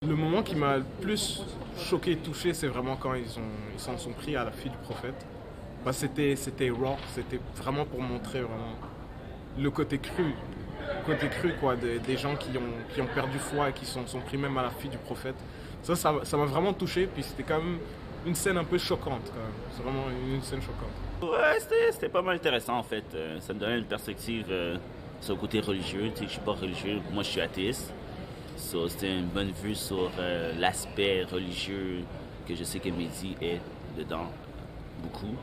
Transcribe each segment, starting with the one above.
Le moment qui m'a le plus choqué et touché, c'est vraiment quand ils s'en sont pris à la fille du prophète. Bah, c'était raw, c'était vraiment pour montrer vraiment le côté cru quoi, des gens qui ont perdu foi et qui sont pris même à la fille du prophète. Ça m'a vraiment touché, puis c'était quand même une scène un peu choquante quand même. C'est vraiment une scène choquante. Ouais, c'était pas mal intéressant en fait. Ça me donnait une perspective sur le côté religieux. Tu sais, je suis pas religieux, moi je suis atheiste. So, c'était une bonne vue sur l'aspect religieux que je sais que Mehdi est dedans, beaucoup.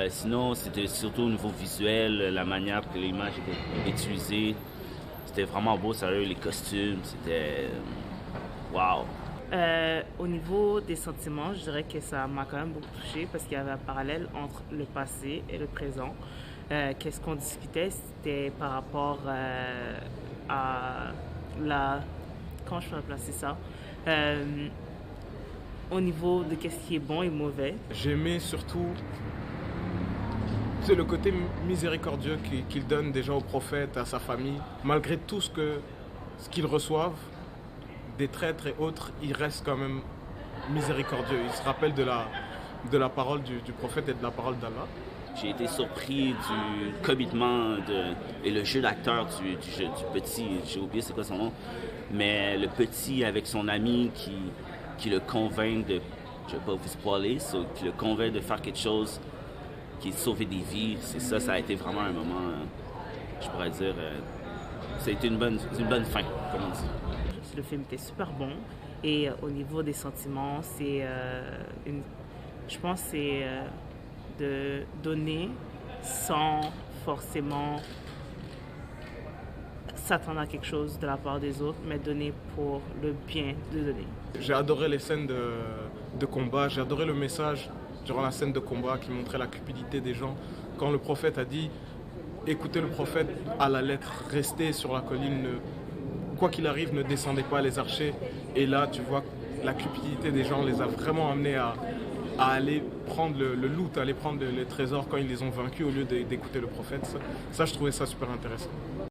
Sinon, c'était surtout au niveau visuel, la manière que l'image était utilisée. C'était vraiment beau, sérieux, les costumes, c'était... Wow! Au niveau des sentiments, je dirais que ça m'a quand même beaucoup touchée parce qu'il y avait un parallèle entre le passé et le présent. Qu'est-ce qu'on discutait, c'était par rapport à la... Comment je peux placer ça? Au niveau de qu'est-ce qui est bon et mauvais. J'aimais surtout le côté miséricordieux qu'il donne déjà au prophète, à sa famille. Malgré tout ce qu'ils reçoivent, des traîtres et autres, ils restent quand même miséricordieux. Ils se rappellent de la parole du prophète et de la parole d'Allah. J'ai été surpris du commitment et le jeu d'acteur du petit, j'ai oublié c'est quoi son nom, mais le petit avec son ami qui le convainc de, je vais pas vous spoiler, qui le convainc de faire quelque chose qui sauver des vies. C'est ça, ça a été vraiment un moment, je pourrais dire, ça a été une bonne fin, comme on dit. Le film était super bon et au niveau des sentiments, je pense que c'est de donner sans forcément s'attendre à quelque chose de la part des autres, mais donner pour le bien de donner. J'ai adoré les scènes de combat, j'ai adoré le message durant la scène de combat qui montrait la cupidité des gens. Quand le prophète a dit « Écoutez le prophète à la lettre, restez sur la colline, quoi qu'il arrive, ne descendez pas les archers. » Et là, tu vois, la cupidité des gens les a vraiment amenés à aller prendre le loot, à aller prendre les trésors quand ils les ont vaincus au lieu d'écouter le prophète. Ça, je trouvais ça super intéressant.